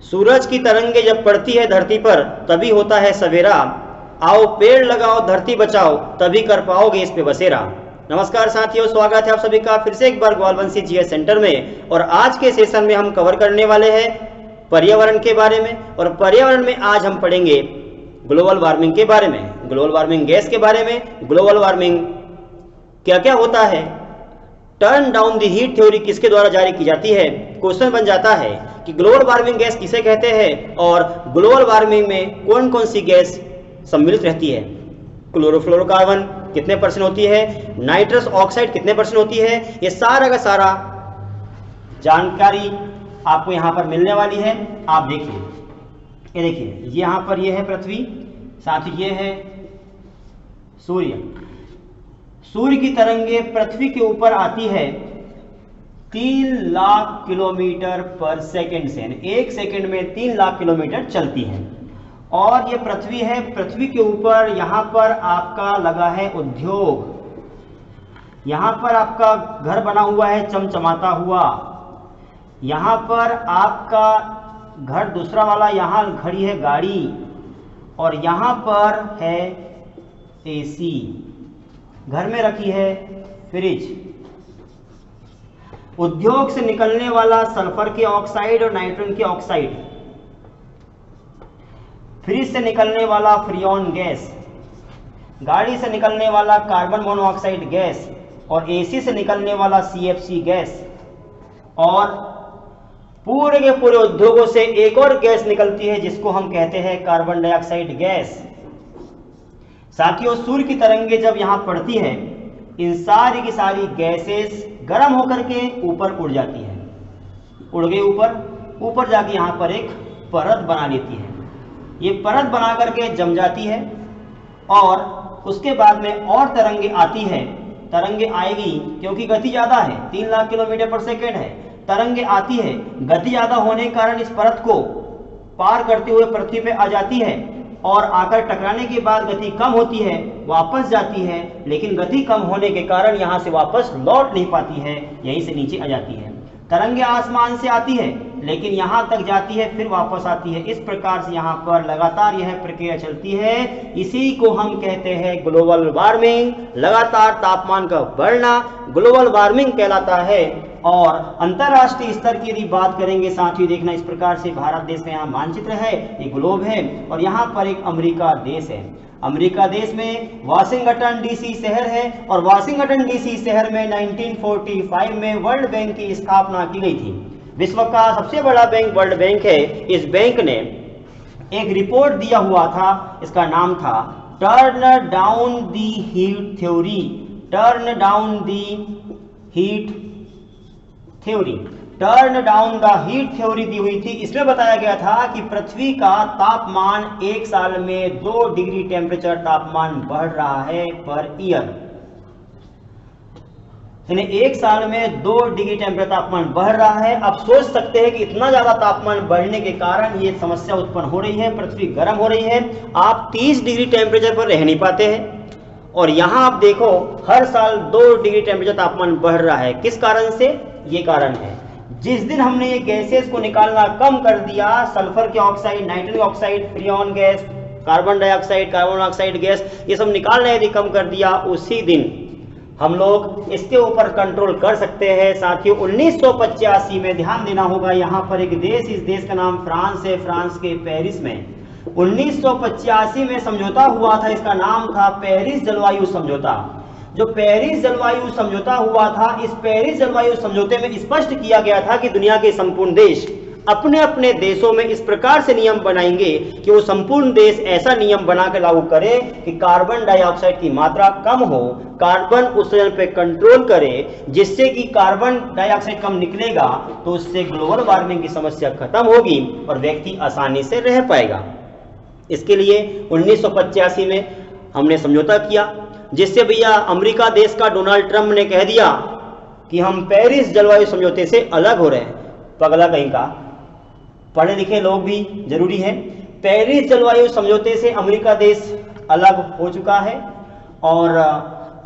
सूरज की तरंगे जब पड़ती है धरती पर तभी होता है सवेरा। आओ पेड़ लगाओ धरती बचाओ तभी कर पाओगे इस पे बसेरा। नमस्कार साथियों, स्वागत है आप सभी का फिर से एक बार ग्वालवंशी जीएस सेंटर में। और आज के सेशन में हम कवर करने वाले हैं पर्यावरण के बारे में। और पर्यावरण में आज हम पढ़ेंगे ग्लोबल वार्मिंग के बारे में, ग्लोबल वार्मिंग गैस के बारे में। ग्लोबल वार्मिंग क्या क्या होता है, turn down the heat theory किसके द्वारा जारी की जाती है। क्वेश्चन बन जाता है कि ग्लोबल वार्मिंग गैस किसे कहते हैं और ग्लोबल वार्मिंग में कौन कौन सी गैस सम्मिलित रहती है। क्लोरोफ्लोरोकार्बन कितने परसेंट होती है, नाइट्रस ऑक्साइड कितने परसेंट होती है, ये सारा का सारा जानकारी आपको यहाँ पर मिलने वाली है। आप देखिए, ये देखिए यहाँ पर ये है पृथ्वी, साथ ही ये है सूर्य। सूर्य की तरंगे पृथ्वी के ऊपर आती है 3 लाख किलोमीटर पर सेकंड से, एक सेकंड में 3 लाख किलोमीटर चलती है। और ये पृथ्वी है, पृथ्वी के ऊपर यहाँ पर आपका लगा है उद्योग, यहाँ पर आपका घर बना हुआ है चमचमाता हुआ, यहाँ पर आपका घर दूसरा वाला, यहाँ खड़ी है गाड़ी, और यहाँ पर है एसी, घर में रखी है फ्रिज। उद्योग से निकलने वाला सल्फर के ऑक्साइड और नाइट्रोजन के ऑक्साइड, फ्रिज से निकलने वाला फ्रियोन गैस, गाड़ी से निकलने वाला कार्बन मोनोऑक्साइड गैस, और एसी से निकलने वाला सीएफसी गैस। और पूरे के पूरे उद्योगों से एक और गैस निकलती है जिसको हम कहते हैं कार्बन डाइऑक्साइड गैस। साथियों, सूर्य की तरंगे जब यहां पड़ती है, इन सारी की सारी गैसेस गर्म होकर के ऊपर उड़ जाती है, उड़ गई ऊपर, ऊपर जाके यहां पर एक परत बना लेती है। ये परत बना करके जम जाती है और उसके बाद में और तरंगे आती है। तरंगे आएगी क्योंकि गति ज्यादा है, 3 लाख किलोमीटर पर सेकेंड है, तरंगे आती है, गति ज्यादा होने के कारण इस परत को पार करते हुए पृथ्वी पे आ जाती है, और आकर टकराने के बाद गति कम होती है, वापस जाती है, लेकिन गति कम होने के कारण यहां से वापस लौट नहीं पाती है, यहीं से नीचे आ जाती है। तरंगे आसमान से आती है लेकिन यहां तक जाती है, फिर वापस आती है। इस प्रकार से यहां पर लगातार यह प्रक्रिया चलती है। इसी को हम कहते हैं ग्लोबल वार्मिंग। लगातार तापमान का बढ़ना ग्लोबल वार्मिंग कहलाता है। और अंतरराष्ट्रीय स्तर की यदि बात करेंगे साथियों, देखना इस प्रकार से भारत देश का यहाँ मानचित्र है, ये ग्लोब है, और यहाँ पर एक अमेरिका देश है। अमेरिका देश में वाशिंगटन डीसी शहर है, और वाशिंगटन डीसी शहर में 1945 में वर्ल्ड बैंक की स्थापना की गई थी। विश्व का सबसे बड़ा बैंक वर्ल्ड बैंक है। इस बैंक ने एक रिपोर्ट दिया हुआ था, इसका नाम था turn down the heat theory. Turn down the heat theory, turn down the heat theory दी हुई थी। इसमें बताया गया था कि पृथ्वी का तापमान एक साल में 2 डिग्री टेम्परेचर तापमान बढ़ रहा है पर ईयर। एक साल में 2 डिग्री टेम्परेचर तापमान बढ़ रहा है। अब सोच सकते हैं कि इतना ज्यादा तापमान बढ़ने के कारण ये समस्या उत्पन्न हो रही है, पृथ्वी गर्म हो रही है, आप 30 डिग्री टेम्परेचर पर रह नहीं पाते हैं। और यहां आप देखो हर साल 2 डिग्री टेम्परेचर तापमान बढ़ रहा है। किस कारण से? ये कारण है जिस दिन हमने ये गैसेस को निकालना कम कर दिया, सल्फर के oxide, nitrogen oxide, Freon gas, carbon dioxide, carbon monoxide gas, ये सब निकालना यदि कम कर दिया, उसी दिन हम लोग इसके ऊपर कंट्रोल कर सकते हैं। साथियों, 1985 में ध्यान देना होगा, यहाँ पर एक देश, इस देश का नाम फ्रांस है। फ्रांस के पेरिस में 1985 में समझौता हुआ था, इसका नाम था पेरिस जलवायु समझौता। जो पेरिस जलवायु समझौता हुआ था, इस पेरिस जलवायु समझौते में स्पष्ट किया गया था कि दुनिया के संपूर्ण देश अपने अपने देशों में इस प्रकार से नियम बनाएंगे कि वो संपूर्ण देश ऐसा नियम बनाकर लागू करे कि कार्बन डाइऑक्साइड की मात्रा कम हो, कार्बन उत्सर्जन पे कंट्रोल करे, जिससे कि कार्बन डाइऑक्साइड कम निकलेगा तो उससे ग्लोबल वार्मिंग की समस्या खत्म होगी और व्यक्ति आसानी से रह पाएगा। इसके लिए 1985 में हमने समझौता किया, जिससे भैया अमेरिका देश का डोनाल्ड ट्रंप ने कह दिया कि हम पेरिस जलवायु समझौते से अलग हो रहे हैं। पगला कहीं का, पढ़े लिखे लोग भी जरूरी है। पेरिस जलवायु समझौते से अमेरिका देश अलग हो चुका है। और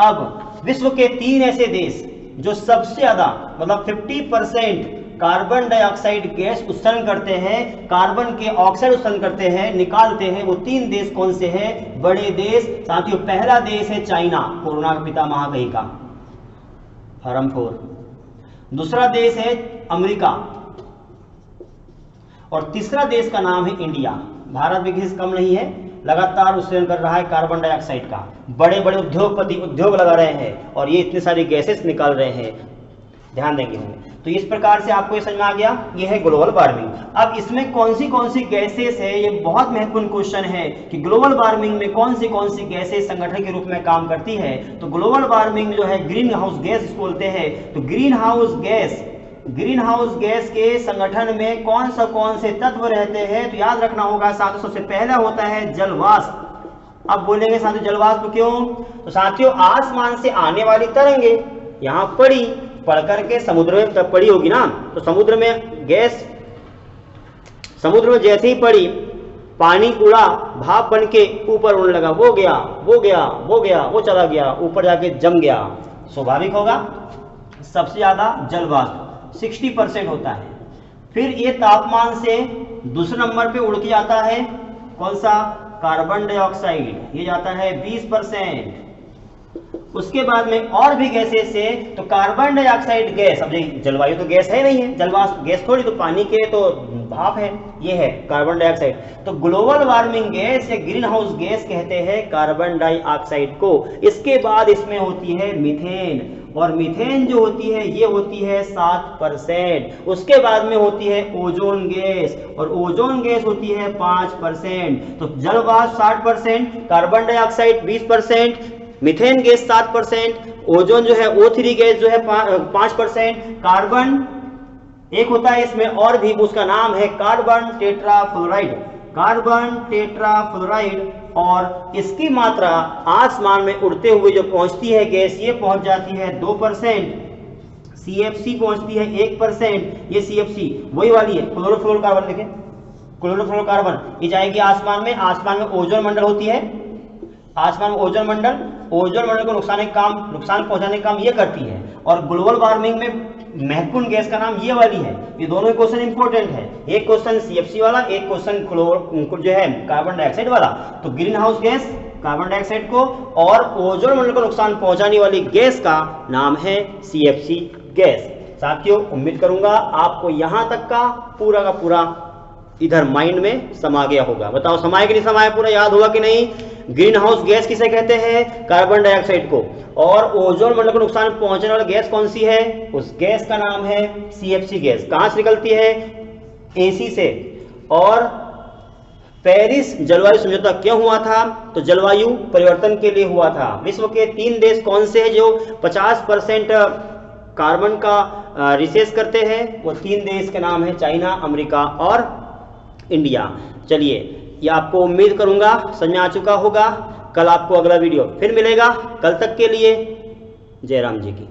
अब विश्व के 3 ऐसे देश जो सबसे ज्यादा मतलब 50% कार्बन डाइऑक्साइड गैस उत्सर्जन करते हैं, कार्बन के ऑक्साइड उत्सर्जन करते हैं, निकालते हैं, वो 3 देश कौन से हैं? बड़े देश साथियों। पहला देश है चाइना, कोरोना का पितामह कहीं का, हरमखोर। दूसरा देश है अमेरिका और तीसरा देश का नाम है इंडिया। भारत भी किसी कम नहीं है, लगातार उत्सर्जन कर रहा है कार्बन डाइऑक्साइड का। बड़े बड़े उद्योगपति उद्योग लगा रहे हैं और ये इतनी सारी गैसेस निकाल रहे हैं, ध्यान देंगे हमें। तो इस प्रकार से आपको ये समझ में आ गया, ये है ग्लोबल वार्मिंग। अब इसमें कौन सी गैसेस है, ये बहुत महत्वपूर्ण क्वेश्चन है कि ग्लोबल वार्मिंग में कौन सी गैसेस संगठन के रूप में काम करती है। तो ग्लोबल वार्मिंग जो है ग्रीन हाउस गैस बोलते हैं। तो ग्रीन हाउस गैस के संगठन में कौन से तत्व रहते हैं? तो याद रखना होगा साथियों, सबसे पहला होता है जलवाष्प। अब बोलेंगे साथियों जलवाष्प क्यों? तो साथियों आसमान से आने वाली तरंगे यहाँ पड़ करके समुद्र में पड़ी होगी ना, तो समुद्र में जैसे ही पड़ी, पानी उड़ा, भाप बन के ऊपर उड़ने लगा, वो गया, वो चला गया, ऊपर जाके जम गया। स्वाभाविक होगा, सबसे ज्यादा जलवाष्प 60% होता है। फिर ये तापमान से दूसरे नंबर पे उड़ के जाता है कौन सा? कार्बन डाइऑक्साइड, ये जाता है 20%। उसके बाद में और भी गैसेस से, तो कार्बन डाइऑक्साइड गैस, अब जलवायु तो गैस है नहीं है, जलवाष्प गैस थोड़ी, तो पानी के तो भाप है, ये है कार्बन डाइऑक्साइड। तो ग्लोबल वार्मिंग गैस या ग्रीन हाउस गैस कहते हैं कार्बन डाइऑक्साइड को। इसके बाद इसमें होती है मीथेन, और मीथेन जो होती है ये होती है 7%। उसके बाद में होती है ओजोन गैस, और ओजोन गैस होती है 5%। तो जलवाष्प 60%, carbon dioxide 20%, methane gas 7%, ozone जो है O3 गैस जो है 5%, कार्बन एक होता है इसमें और भी, उसका नाम है कार्बन टेट्राफ्लोराइड। और इसकी मात्रा आसमान में उड़ते हुए जो पहुंचती है गैस, ये पहुंच जाती है 2%। CFC पहुंचती है 1%। ये CFC वही वाली है, क्लोरोफ्लोरोकार्बन। देखें क्लोरोफ्लोरोकार्बन, ये जाएगी आसमान में ओजोन मंडल होती है, आसमान में ओजोन मंडल को नुकसान पहुंचाने का काम ये करती है। और ग्लोबल वार्मिंग में महत्वपूर्ण गैस का नाम ये वाली है। ये दोनों क्वेश्चन इंपॉर्टेंट है, एक क्वेश्चन CFC वाला, एक क्वेश्चन जो है कार्बन डाइऑक्साइड वाला। तो green house gas carbon dioxide को, और ओजोन मंडल को नुकसान पहुंचाने वाली गैस का नाम है CFC गैस। साथियों उम्मीद करूंगा आपको यहां तक का पूरा इधर माइंड में समा गया होगा। बताओ समाया कि नहीं समाया, पूरा याद हुआ कि नहीं? ग्रीन हाउस गैस किसे कहते हैं? कार्बन डाइऑक्साइड को। और ओजोन मंडल को नुकसान पहुंचाने वाली गैस कौन सी है? उस गैस का नाम है CFC गैस। कहां से निकलती है? AC से। और पेरिस जलवायु समझौता क्यों हुआ था? तो जलवायु परिवर्तन के लिए हुआ था। विश्व के 3 देश कौन से हैं जो 50% कार्बन का रिसेस करते हैं? वो 3 देश के नाम है चाइना, अमेरिका और इंडिया। चलिए, ये आपको उम्मीद करूंगा समझ में आ चुका होगा। कल आपको अगला वीडियो फिर मिलेगा। कल तक के लिए जय राम जी की।